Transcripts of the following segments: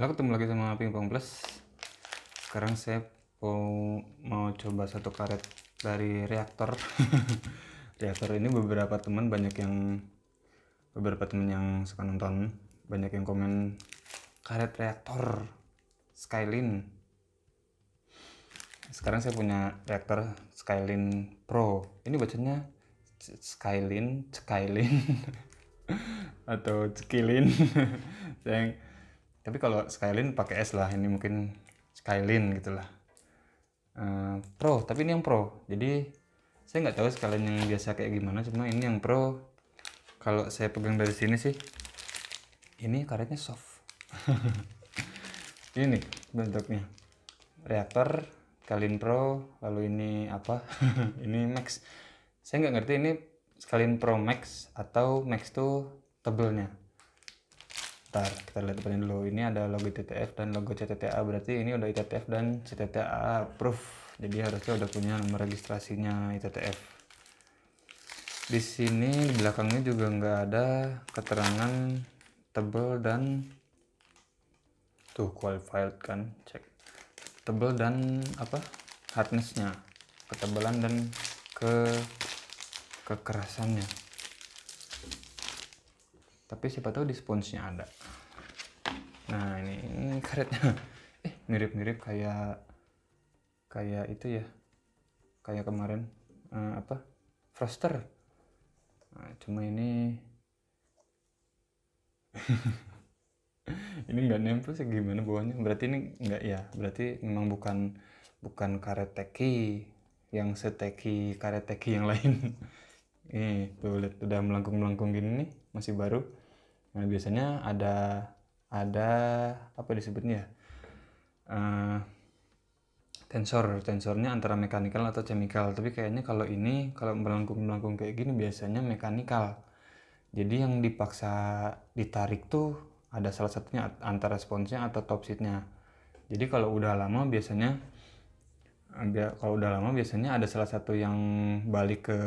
Halo, ketemu lagi sama Pingpong Plus. Sekarang saya mau coba satu karet dari reaktor. Reaktor ini beberapa teman yang suka nonton, banyak yang komen karet reaktor Skylin. Sekarang saya punya reaktor Skylin Pro. Ini bacanya Skylin atau Skylin. Tapi kalau Skylin pakai S lah, ini mungkin Skylin gitulah. Pro, tapi ini yang Pro. Jadi saya nggak tahu Skylin yang biasa kayak gimana, cuma ini yang Pro. Kalau saya pegang dari sini sih, ini karetnya soft. Ini nih bentuknya. Reaktor Skylin Pro, lalu ini apa? Ini Max. Saya nggak ngerti ini Skylin Pro Max atau Max tuh tebelnya. Ntar kita lihat depannya dulu. Ini ada logo TTF dan logo CTTA, berarti ini udah ITTF dan CTTA approve. Jadi harusnya udah punya nomor registrasinya ITTF. Di sini di belakangnya juga nggak ada keterangan tebel dan tuh qualified kan, cek tebel dan apa hardnessnya, ketebalan dan kekerasannya. Tapi siapa tahu di sponsnya ada. Nah ini karetnya mirip-mirip kayak itu ya, kayak kemarin apa Froster. Nah, cuma ini ini nggak nempel sih, gimana bawahnya, berarti ini nggak ya, berarti memang bukan karet teki yang seteki karet teki yang lain. Tuh lihat udah melengkung gini nih, masih baru. Nah biasanya ada apa disebutnya ya, tensornya antara mekanikal atau chemical, tapi kayaknya kalau melengkung kayak gini biasanya mekanikal. Jadi yang dipaksa ditarik tuh ada salah satunya antara sponsnya atau top seatnya. Jadi kalau udah lama biasanya ada salah satu yang balik ke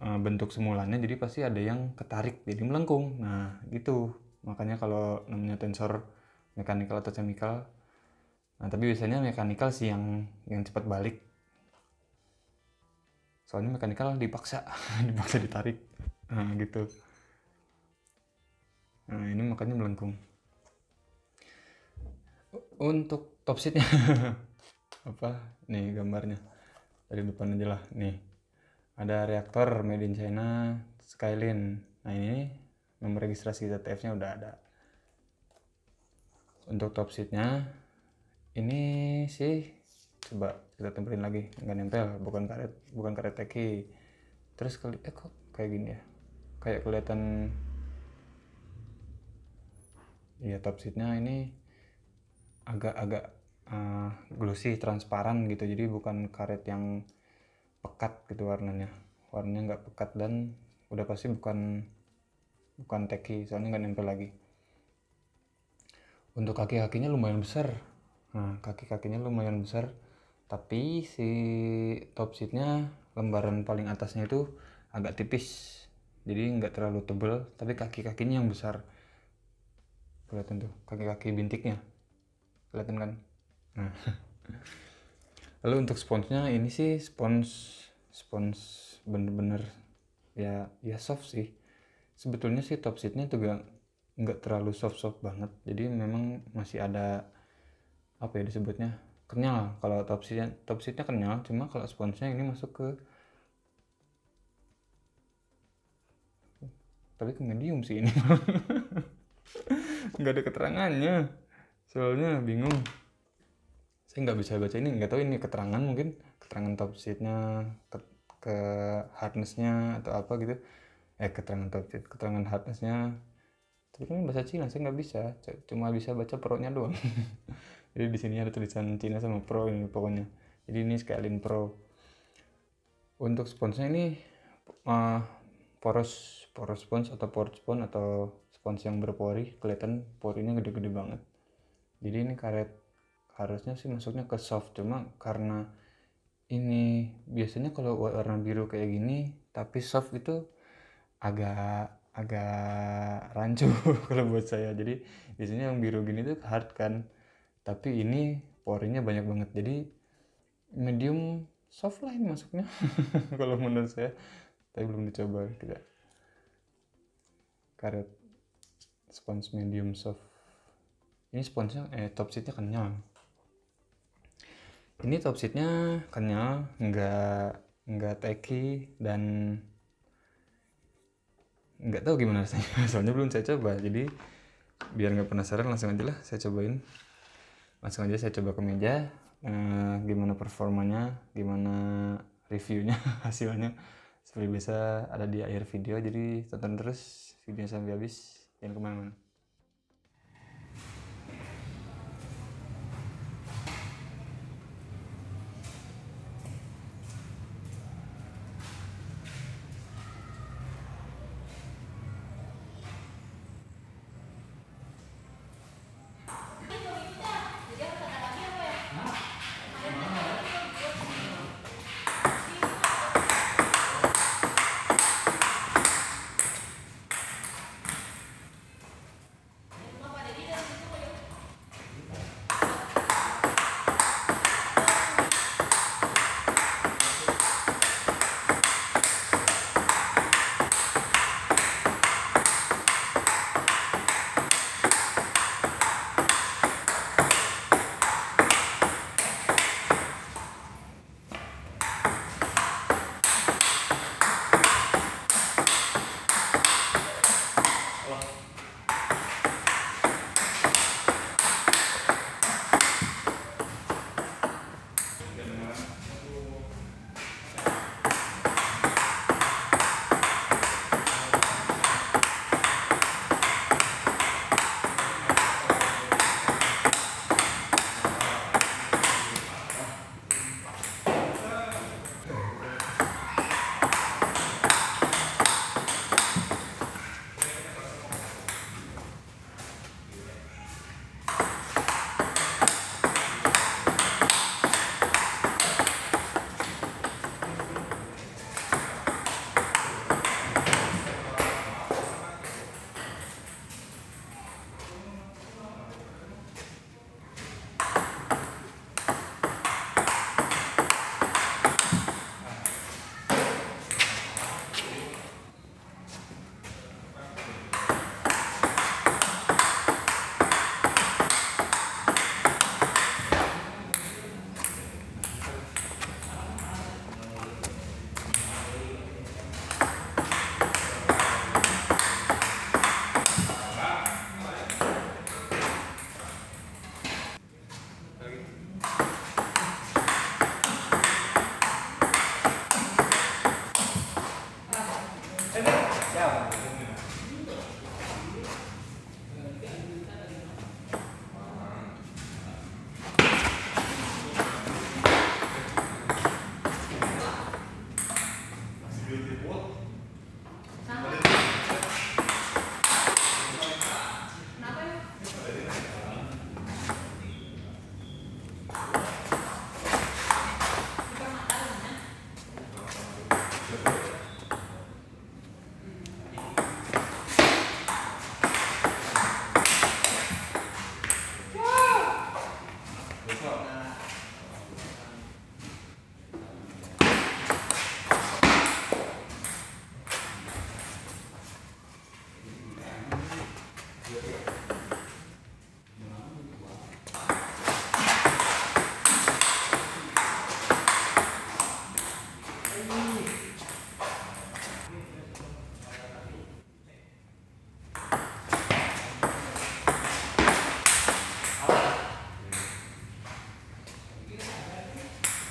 bentuk semulanya, jadi pasti ada yang ketarik jadi melengkung. Nah gitu, makanya kalau namanya tensor mekanikal atau chemical. Nah tapi biasanya mekanikal sih yang cepat balik, soalnya mekanikal dipaksa dipaksa ditarik. Nah gitu. Nah ini makanya melengkung. Untuk top seatnya apa nih gambarnya dari depan aja lah. Nih ada reaktor made in China Skylin. Nah ini nomor registrasi TTF nya udah ada. Untuk top seatnya ini sih, coba kita tempelin lagi, nggak nempel, bukan karet teki. Terus kok kayak gini ya, kayak kelihatan ya, top seatnya ini agak glossy, transparan gitu, jadi bukan karet yang pekat gitu warnanya nggak pekat, dan udah pasti bukan teki, soalnya nggak nempel lagi. Untuk kaki-kakinya lumayan besar. Nah kaki-kakinya lumayan besar, tapi si top seatnya lembaran paling atasnya itu agak tipis, jadi nggak terlalu tebal, tapi kaki-kakinya yang besar. Kelihatan tuh kaki-kaki bintiknya, kelihatan kan. Nah lalu untuk sponsnya ini sih spons bener-bener ya soft sih. Sebetulnya sih top seatnya juga nggak terlalu soft banget, jadi memang masih ada apa ya disebutnya, kenyal. Kalau top seatnya kenyal, cuma kalau sponsnya ini masuk ke medium sih ini. Nggak ada keterangannya, soalnya bingung, saya nggak bisa baca ini, nggak tahu ini keterangan, mungkin keterangan top seatnya ke hardnessnya atau apa gitu. Keterangan top seat, keterangan hardnessnya, tapi kan bahasa Cina, saya nggak bisa, cuma bisa baca pro-nya doang. Jadi di sini ada tulisan Cina sama pro ini pokoknya. Jadi ini Skylin Pro. Untuk sponsnya ini poros spons atau port spons atau spons yang berpori, kelihatan porinya gede-gede banget. Jadi ini karet harusnya sih masuknya ke soft, cuma karena ini biasanya kalau warna biru kayak gini tapi soft itu agak agak rancu kalau buat saya. Jadi biasanya yang biru gini tuh hard kan, tapi ini porinya banyak banget, jadi medium soft lah ini masuknya kalau menurut saya, tapi belum dicoba. Tidak, karet spons medium soft ini sponsnya top sheetnya kenyal, ini top sheetnya kenyal, nggak tacky dan nggak tahu gimana rasanya soalnya belum saya coba. Jadi biar nggak penasaran, langsung aja lah saya cobain, langsung aja saya coba ke meja. Gimana performanya, gimana reviewnya hasilnya, seperti biasa ada di akhir video, jadi tonton terus videonya sampai habis, jangan kemana-mana.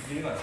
Gini Mas.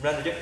Sembilan tujuh.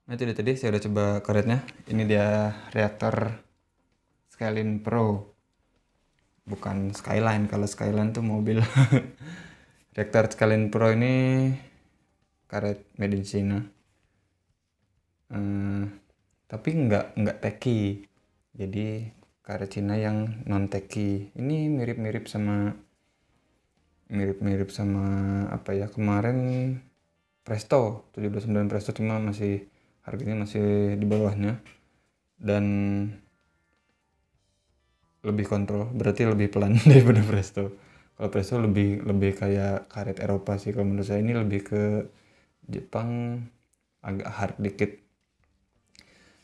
Nah itu dia, tadi saya udah coba karetnya. Ini dia reaktor Skyline Pro, bukan Skyline. Kalau Skyline tuh mobil. Reaktor Skyline Pro ini karet made in China. Tapi nggak teki. Jadi karet Cina yang non teki. Ini mirip-mirip sama apa ya, kemarin Presto 729 Presto, cuma masih harganya masih di bawahnya dan lebih kontrol, berarti lebih pelan daripada Presto. Kalau Presto lebih kayak karet Eropa sih kalau menurut saya. Ini lebih ke Jepang, agak hard dikit.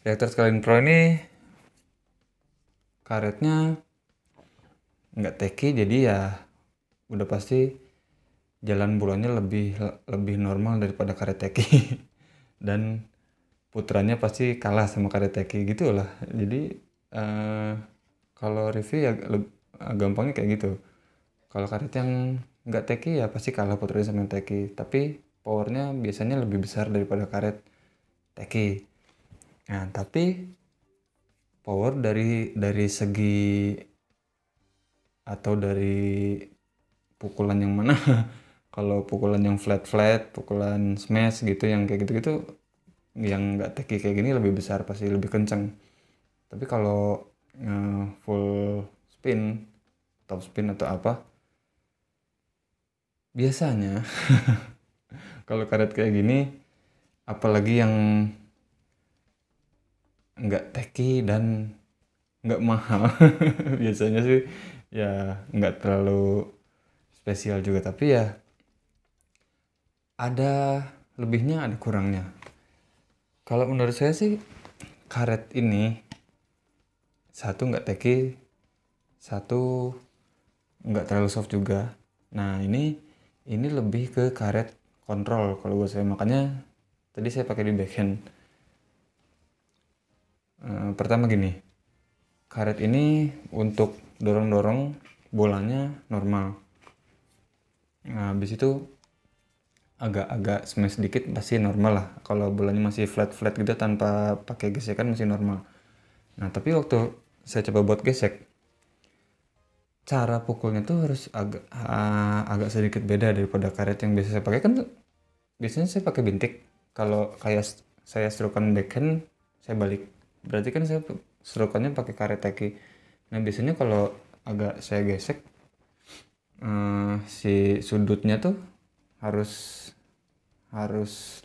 Reaktor Skyline Pro ini karetnya nggak teki, jadi ya udah pasti jalan bulannya lebih normal daripada karet teki. Dan puterannya pasti kalah sama karet teki gitu lah. Jadi kalau review ya gampangnya kayak gitu. Kalau karet yang nggak teki ya pasti kalah puterannya sama yang teki, tapi powernya biasanya lebih besar daripada karet teki. Nah tapi power dari segi atau dari pukulan yang mana? Kalau pukulan yang flat, pukulan smash gitu, yang kayak gitu-gitu, yang nggak teki kayak gini lebih besar, pasti lebih kencang. Tapi kalau full spin, top spin atau apa, biasanya kalau karet kayak gini, apalagi yang nggak teki dan nggak mahal, biasanya sih ya nggak terlalu spesial juga, tapi ya ada lebihnya ada kurangnya. Kalau menurut saya sih karet ini, satu nggak teki, satu nggak terlalu soft juga. Nah ini lebih ke karet kontrol kalau buat saya, makanya tadi saya pakai di backhand. Pertama gini, karet ini untuk dorong bolanya normal. Nah habis itu agak smash dikit pasti normal lah. Kalau bolanya masih flat gitu tanpa pakai gesekan masih normal. Nah tapi waktu saya coba buat gesek, cara pukulnya tuh harus agak sedikit beda daripada karet yang biasa saya pakai. Kan biasanya saya pakai bintik. Kalau kayak saya strokean backhand, saya balik, berarti kan saya strokeannya pakai karet teki. Nah biasanya kalau agak saya gesek, si sudutnya tuh harus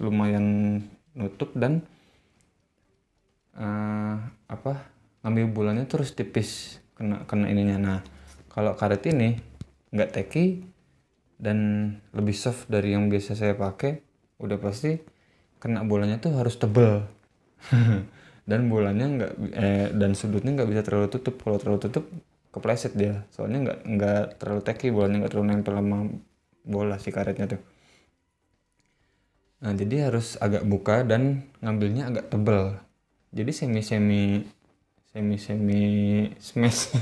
lumayan nutup, dan ngambil bulannya terus tipis kena ininya. Nah kalau karet ini nggak teki dan lebih soft dari yang biasa saya pakai, udah pasti kena bolanya tuh harus tebel. dan bolanya dan sudutnya nggak bisa terlalu tutup. Kalau terlalu tutup kepleset dia, soalnya nggak terlalu teki, bolanya nggak terlalu nempel sama bola si karetnya tuh. Nah jadi harus agak buka dan ngambilnya agak tebal, jadi semi smash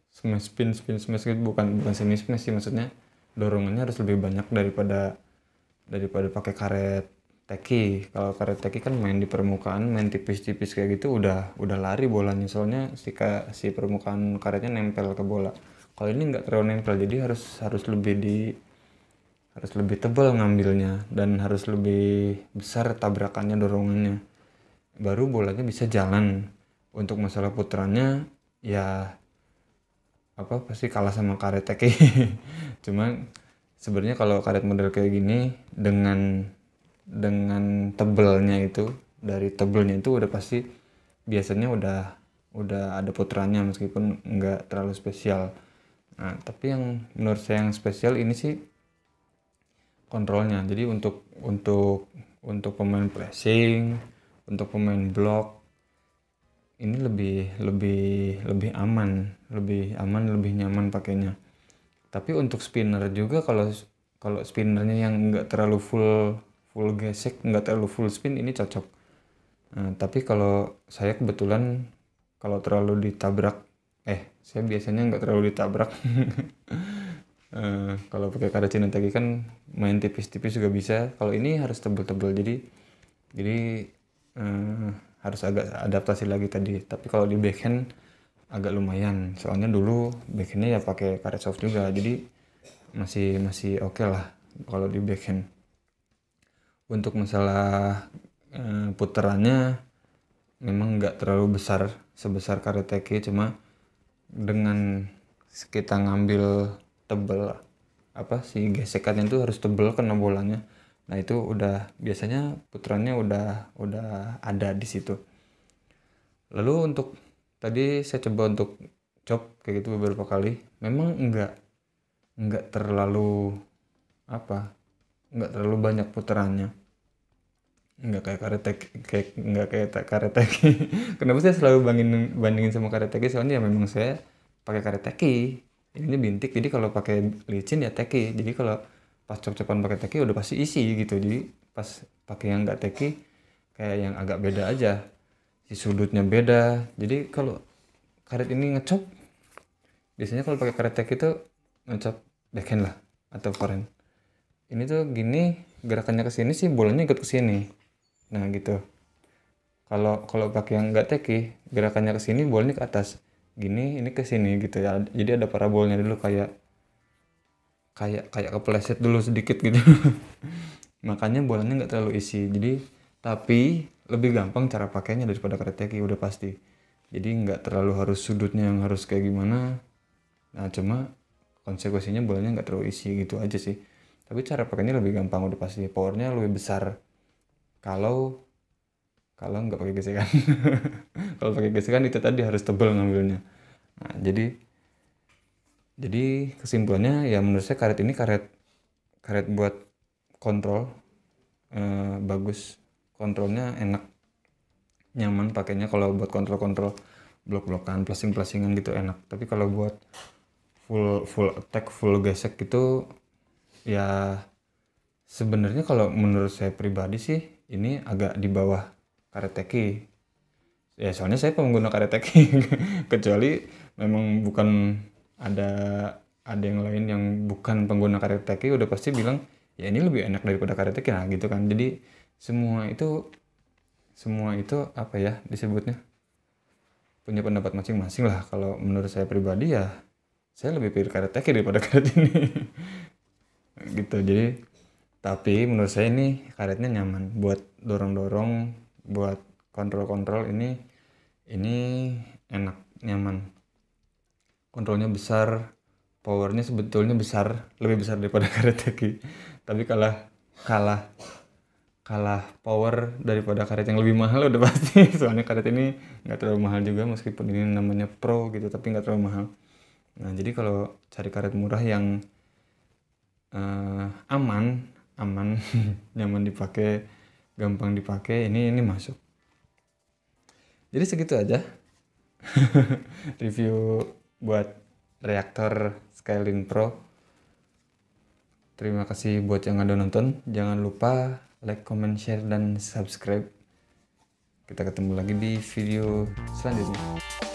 smash spin smash gitu, bukan semi smash sih, maksudnya dorongannya harus lebih banyak daripada pakai karet teki. Kalau karet teki kan main di permukaan, main tipis-tipis kayak gitu udah lari bolanya, soalnya si permukaan karetnya nempel ke bola. Kalau ini nggak terlalu nempel, jadi harus lebih tebal ngambilnya dan harus lebih besar tabrakannya, dorongannya, baru bolanya bisa jalan. Untuk masalah putarannya ya pasti kalah sama karet teki. Cuman sebenarnya kalau karet model kayak gini dengan tebalnya itu, dari tebelnya itu udah pasti biasanya udah ada putarannya meskipun nggak terlalu spesial. Nah tapi yang menurut saya yang spesial ini sih kontrolnya. Jadi untuk pemain pressing, untuk pemain block ini lebih aman, lebih nyaman pakainya. Tapi untuk spinner juga, kalau spinnernya yang nggak terlalu full gesek, nggak terlalu full spin, ini cocok. Nah, tapi kalau saya kebetulan kalau terlalu ditabrak, saya biasanya nggak terlalu ditabrak. Kalau pakai karet Chinateki kan main tipis-tipis juga bisa. Kalau ini harus tebel-tebel, jadi harus agak adaptasi lagi tadi. Tapi kalau di backhand agak lumayan, soalnya dulu backhandnya ya pakai karet soft juga, jadi masih oke lah kalau di backhand. Untuk masalah putarannya memang nggak terlalu besar sebesar karet teki, cuma dengan kita ngambil tebel si gesekannya itu harus tebel kena bolanya. Nah itu udah biasanya putarannya udah ada di situ. Lalu untuk tadi saya coba untuk chop kayak gitu beberapa kali, memang nggak terlalu nggak terlalu banyak putarannya, nggak kayak karet teki, nggak kayak karet teki. Kenapa saya selalu bandingin sama karet teki? Soalnya ya memang saya pakai karet teki, ininya bintik, jadi kalau pakai licin ya teki. Jadi kalau pas cop-copan pakai teki udah pasti isi gitu. Jadi pas pakai yang nggak teki kayak yang agak beda aja, si sudutnya beda. Jadi kalau karet ini ngecop, biasanya kalau pakai karet teki itu ngecop backhand lah atau forehand. Ini tuh gini, gerakannya ke sini sih bolanya ikut ke sini. Nah gitu. Kalau pakai yang nggak teki, gerakannya ke sini bolanya ke atas. Gini, ini ke sini gitu ya. Jadi ada parabolnya dulu, kayak kepleset dulu sedikit gitu. Makanya bolanya nggak terlalu isi. Jadi tapi lebih gampang cara pakainya daripada karet teki udah pasti. Jadi nggak terlalu harus sudutnya yang harus kayak gimana. Nah cuma konsekuensinya bolanya nggak terlalu isi gitu aja sih. Tapi cara pakainya lebih gampang udah pasti. Powernya lebih besar kalau nggak pakai gesekan. Kalau pakai gesekan itu tadi harus tebal ngambilnya. Nah jadi kesimpulannya ya menurut saya karet ini karet buat kontrol, bagus, kontrolnya enak, nyaman pakainya. Kalau buat kontrol blok-blokan, plasing-plasingan gitu enak. Tapi kalau buat full attack, full gesek gitu ya sebenarnya kalau menurut saya pribadi sih ini agak di bawah karet teki. Ya soalnya saya pengguna karet teki. Kecuali memang bukan ada yang lain yang bukan pengguna karet teki udah pasti bilang ya ini lebih enak daripada karet teki, nah gitu kan. Jadi semua itu disebutnya punya pendapat masing-masing lah. Kalau menurut saya pribadi ya saya lebih pilih karet teki daripada karet ini. Gitu. Jadi tapi menurut saya ini karetnya nyaman buat dorong-dorong, buat kontrol-kontrol, ini enak, nyaman. Kontrolnya besar, powernya sebetulnya lebih besar daripada karet teki. Tapi kalah power daripada karet yang lebih mahal udah pasti. Soalnya karet ini nggak terlalu mahal juga, meskipun ini namanya pro gitu, tapi nggak terlalu mahal. Nah jadi kalau cari karet murah yang aman nyaman dipakai, gampang dipakai, ini masuk. Jadi segitu aja review buat reaktor Skylink Pro. Terima kasih buat yang udah nonton. Jangan lupa like, comment, share, dan subscribe. Kita ketemu lagi di video selanjutnya.